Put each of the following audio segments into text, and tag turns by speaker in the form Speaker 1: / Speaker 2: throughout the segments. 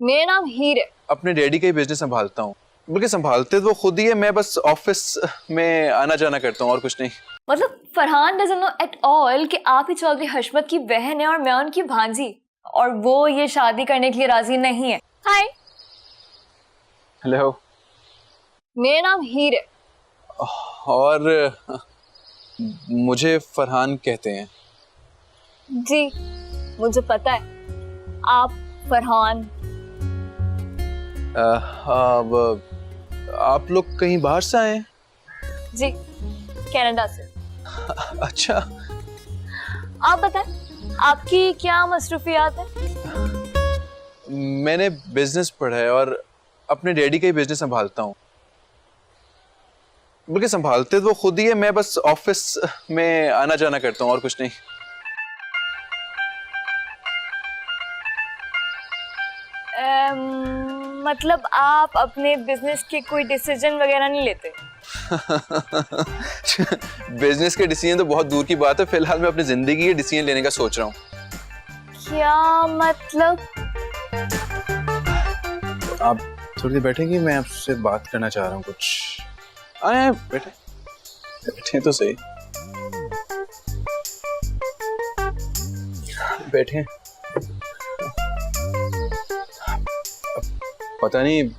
Speaker 1: मेरा नाम हीर है।
Speaker 2: अपने डैडी का ही बिजनेस संभालता हूँ, बल्कि संभालते तो वो खुद ही है, मैं बस ऑफिस में आना जाना करता हूँ और कुछ नहीं।
Speaker 1: मतलब Farhan doesn't know at all कि आप ही चौधरी हशमत की बहन है और मैं उनकी भांजी, और वो ये शादी करने के लिए राजी नहीं है। हाय,
Speaker 2: हेलो।
Speaker 1: मेरा नाम हीर है।
Speaker 2: और मुझे फरहान कहते हैं।
Speaker 1: जी मुझे पता है आप फरहान।
Speaker 2: अब आप लोग कहीं बाहर से आए हैं?
Speaker 1: जी कनाडा से।
Speaker 2: अच्छा।
Speaker 1: आप बताएं आपकी क्या मसरूफियात है?
Speaker 2: मैंने बिजनेस पढ़ा है और अपने डैडी का ही बिजनेस संभालता हूँ, बल्कि संभालते तो वो खुद ही है, मैं बस ऑफिस में आना जाना करता हूँ और कुछ नहीं।
Speaker 1: मतलब आप अपने बिजनेस के कोई डिसीजन वगैरह नहीं लेते?
Speaker 2: बिजनेस के डिसीजन तो बहुत दूर की बात है, फिलहाल मैं अपनी जिंदगी के डिसीजन लेने का सोच रहा हूँ।
Speaker 1: क्या मतलब?
Speaker 2: आप थोड़ी देर बैठेंगी, मैं आपसे बात करना चाह रहा हूँ कुछ। आए बैठे बैठे तो सही, बैठे। पता नहीं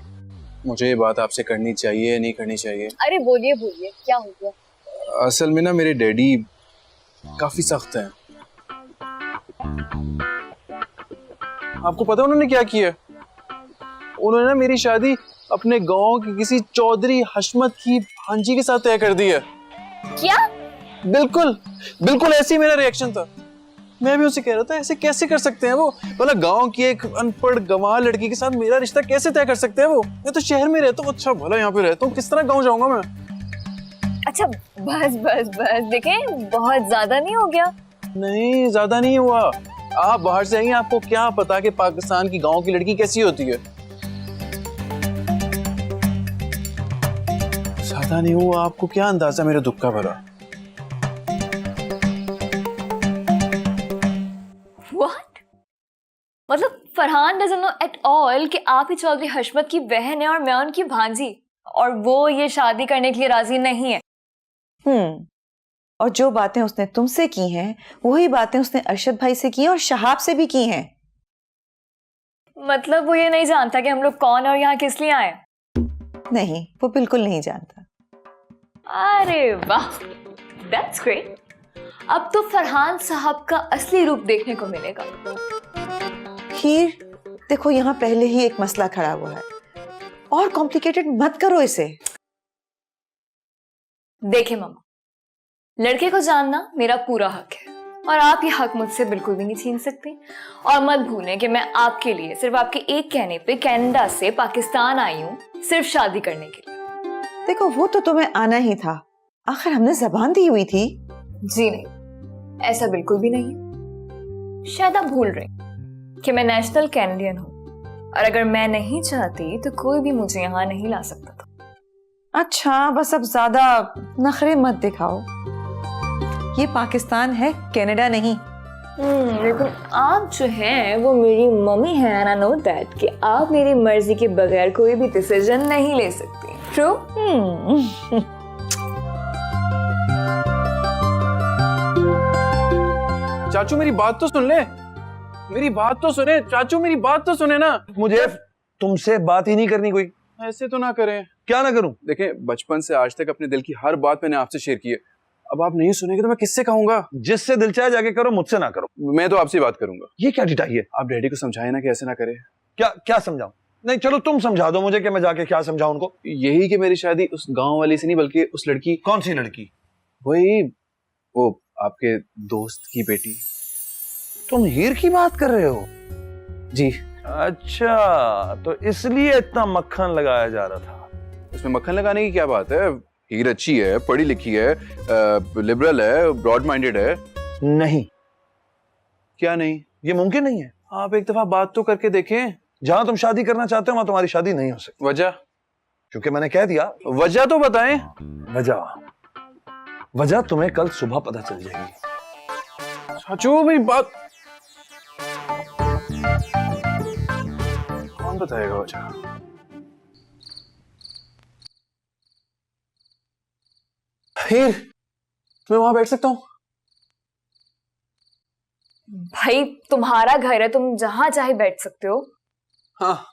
Speaker 2: मुझे ये बात आपसे करनी चाहिए या नहीं करनी चाहिए।
Speaker 1: अरे बोलिए बोलिए, क्या हो गया?
Speaker 2: असल में ना मेरे डैडी काफी सख्त हैं। आपको पता है उन्होंने क्या किया? उन्होंने ना मेरी शादी अपने गांव की किसी चौधरी हशमत की भांजी के साथ तय कर दी है।
Speaker 1: क्या?
Speaker 2: बिल्कुल बिल्कुल ऐसे ही मेरा रिएक्शन था। मैं भी उसे कह रहा था ऐसे कैसे कर सकते हैं वो, मतलब गांव की एक अनपढ़ गंवार लड़की के साथ मेरा रिश्ता कैसे तय कर सकते हैं वो? मैं तो शहर में रहता हूँ, अच्छा भला यहाँ पे रहता हूँ, किस तरह गांव जाऊंगा मैं?
Speaker 1: अच्छा बस बस बस, देखें बहुत ज्यादा नहीं हो गया?
Speaker 2: नहीं ज्यादा नहीं हुआ। आप बाहर से आई हैं, आपको क्या पता कि पाकिस्तान की गांव की लड़की कैसी होती है। ज्यादा नहीं हुआ, आपको क्या अंदाजा मेरे दुख का भला?
Speaker 1: What? मतलब Farhan doesn't know at all कि आप ही चौधरी हशमत की बहन है और मैं उनकी भांजी, और वो ये शादी करने के लिए राजी नहीं है।
Speaker 3: और जो बातें उसने तुमसे की हैं वही बातें उसने अरशद भाई से की हैं और शहाब से भी की हैं।
Speaker 1: मतलब वो ये नहीं जानता कि हम लोग कौन और यहाँ किस लिए आए?
Speaker 3: नहीं, वो बिल्कुल नहीं जानता।
Speaker 1: अरे वाह, दैट्स ग्रेट। अब तो फरहान साहब का असली रूप देखने को मिलेगा।
Speaker 3: हीर, देखो यहाँ पहले ही एक मसला खड़ा हुआ है, और कॉम्प्लिकेटेड मत करो इसे।
Speaker 1: देखे मामा, लड़के को जानना मेरा पूरा हक है और आप ये हक मुझसे बिल्कुल भी नहीं छीन सकती। और मत भूलें कि मैं आपके लिए सिर्फ आपके एक कहने पे कनाडा से पाकिस्तान आई हूँ, सिर्फ शादी करने के लिए।
Speaker 3: देखो वो तो तुम्हें आना ही था, आखिर हमने जबान दी हुई थी।
Speaker 1: जी नहीं, ऐसा बिल्कुल भी नहीं। शायद आप भूल रहे कि मैं नेशनल कैनेडियन हूँ, और अगर मैं नहीं चाहती तो कोई भी मुझे यहाँ नहीं ला सकता था।
Speaker 3: अच्छा बस अब ज्यादा नखरे मत दिखाओ, ये पाकिस्तान है, कनाडा नहीं।
Speaker 1: लेकिन आप जो हैं वो मेरी मम्मी हैं, एंड आई नो दैट कि आप मेरी मर्जी के बगैर कोई भी डिसीजन नहीं ले सकती। ट्रू?
Speaker 2: चाचू मेरी बात तो सुन ले, मेरी बात तो सुने चाचू, मेरी बात तो सुने ना।
Speaker 4: मुझे तुमसे बात ही नहीं करनी कोई।
Speaker 2: ऐसे तो ना करें।
Speaker 4: क्या ना करूं?
Speaker 2: देखें बचपन से आज तक अपने दिल की हर बात मैंने आपसे शेयर की है, अब आप नहीं सुनेंगे तो मैं किससे कहूंगा?
Speaker 4: जिससे दिल चाहे जाके करो, मुझसे ना करो।
Speaker 2: मैं तो आपसे बात करूंगा।
Speaker 4: ये क्या डिटाई है?
Speaker 2: आप डैडी को समझाए ना कि ऐसे ना करे।
Speaker 4: क्या क्या समझाऊं? नहीं चलो तुम समझा दो मुझे कि मैं जाके क्या समझाऊं उनको।
Speaker 2: यही कि मेरी शादी उस गांव वाली से नहीं बल्कि उस लड़की।
Speaker 4: कौन सी लड़की?
Speaker 2: वही वो आपके दोस्त की बेटी।
Speaker 4: तुम हीर की बात कर रहे हो?
Speaker 2: जी।
Speaker 4: अच्छा तो इसलिए इतना मक्खन लगाया जा रहा था।
Speaker 2: इसमें मक्खन लगाने की क्या बात है? हीर अच्छी है, पढ़ी लिखी है, लिबरल है, ब्रॉड माइंडेड है।
Speaker 4: नहीं।
Speaker 2: क्या नहीं?
Speaker 4: ये मुमकिन नहीं है।
Speaker 2: आप एक दफा बात तो करके देखें।
Speaker 4: जहां तुम शादी करना चाहते हो वहां तुम्हारी शादी नहीं हो सकती।
Speaker 2: वजह?
Speaker 4: क्योंकि मैंने कह दिया।
Speaker 2: वजह तो बताएं।
Speaker 4: वजह तुम्हें कल सुबह पता चल जाएगी।
Speaker 2: चाचू मेरी बात। कौन बताएगा वजह? हीर, मैं वहां बैठ सकता हूँ?
Speaker 1: भाई तुम्हारा घर है, तुम जहां चाहे बैठ सकते हो।
Speaker 2: हाँ।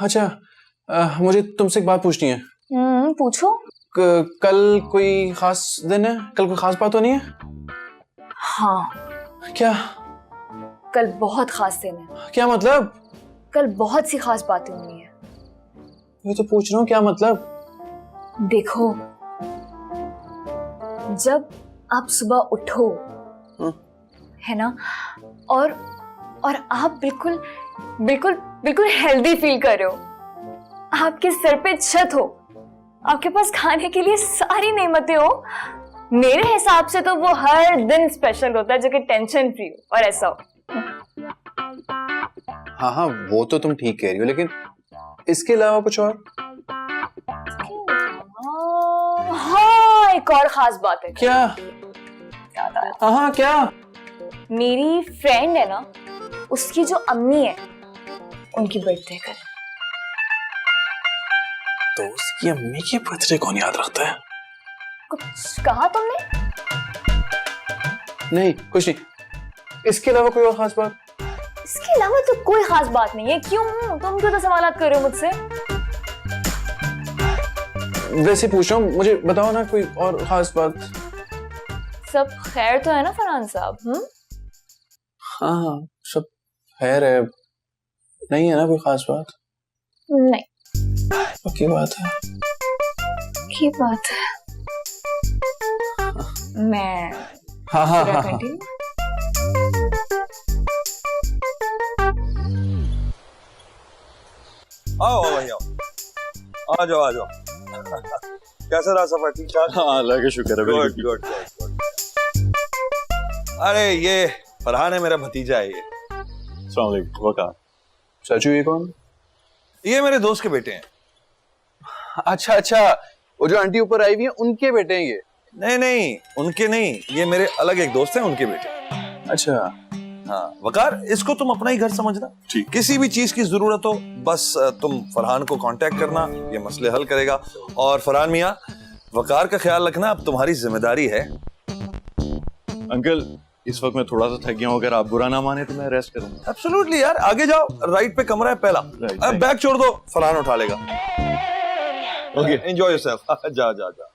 Speaker 2: अच्छा, मुझे तुमसे एक बात पूछनी है।
Speaker 1: पूछो।
Speaker 2: कल कोई खास दिन है? कल कोई खास बात होनी है?
Speaker 1: हाँ,
Speaker 2: क्या?
Speaker 1: कल बहुत खास दिन है।
Speaker 2: क्या मतलब?
Speaker 1: कल बहुत सी खास बातें होनी है।
Speaker 2: मैं तो पूछ रहा हूँ, क्या मतलब?
Speaker 1: देखो, जब आप सुबह उठो, है ना, और आप बिल्कुल बिल्कुल बिल्कुल हेल्दी फील कर रहे हो, आपके सर पे छत हो, आपके पास खाने के लिए सारी नेमतें हो, मेरे हिसाब से तो वो हर दिन स्पेशल होता है, जो कि टेंशन फ्री हो और ऐसा हो।
Speaker 2: हाँ हाँ, वो तो तुम ठीक कह रही हो, लेकिन इसके अलावा कुछ और?
Speaker 1: हाँ, एक और खास बात है।
Speaker 2: क्या?
Speaker 1: याद आया।
Speaker 2: हाँ हाँ, क्या?
Speaker 1: मेरी फ्रेंड है ना, उसकी जो अम्मी है, उनकी बर्थडे कल।
Speaker 2: तो उसकी अम्मी की बर्थडे कौन याद रखता है?
Speaker 1: कुछ कहा तुमने?
Speaker 2: नहीं, कुछ नहीं। इसके अलावा कोई और खास बात?
Speaker 1: इसके अलावा तो कोई खास बात नहीं है। क्यों, तुम क्यों तो सवालात कर रहे हो मुझसे?
Speaker 2: वैसे पूछ रहा हूँ, मुझे बताओ ना कोई और खास बात।
Speaker 1: सब खैर तो है ना फरहान साहब?
Speaker 2: हाँ हाँ, सब खैर है, नहीं है ना कोई खास बात?
Speaker 1: नहीं,
Speaker 2: पक्की बात है?
Speaker 1: की बात है। मैं
Speaker 2: हाँ हाँ
Speaker 1: पूरा
Speaker 2: हाँ हाँ।
Speaker 1: continue?
Speaker 4: आओ भैया, आ जाओ आ जाओ। कैसा रहा सफर? ठीक ठाक?
Speaker 5: हाँ, अल्लाह का शुक्र है।
Speaker 4: Good good good. अरे ये फरहान है, मेरा भतीजा है ये।
Speaker 5: अस्सलाम वालेकुम। वकार।
Speaker 2: चाचू, ये कौन?
Speaker 4: ये मेरे दोस्त के बेटे हैं।
Speaker 2: अच्छा अच्छा, वो जो आंटी ऊपर आई हुई है, उनके बेटे हैं ये?
Speaker 4: नहीं नहीं, उनके नहीं, ये मेरे अलग एक दोस्त हैं, उनके बेटे।
Speaker 2: अच्छा।
Speaker 4: हाँ वकार, इसको तुम अपना ही घर समझना।
Speaker 5: ठीक।
Speaker 4: किसी भी चीज की जरूरत हो बस तुम फरहान को कांटेक्ट करना, ये मसले हल करेगा। और फरहान मियाँ, वकार का ख्याल रखना अब तुम्हारी जिम्मेदारी है।
Speaker 5: अंकल, इस वक्त मैं थोड़ा सा थक गया हूँ, अगर आप बुरा ना माने तो मैं रेस्ट करूंगा।
Speaker 4: एब्सोल्युटली यार, आगे जाओ, राइट पे कमरा है पहला।
Speaker 5: Right,
Speaker 4: अब
Speaker 5: right.
Speaker 4: बैग छोड़ दो, फरहान उठा लेगा।
Speaker 5: ओके।
Speaker 4: Enjoy yourself. जा जा जा।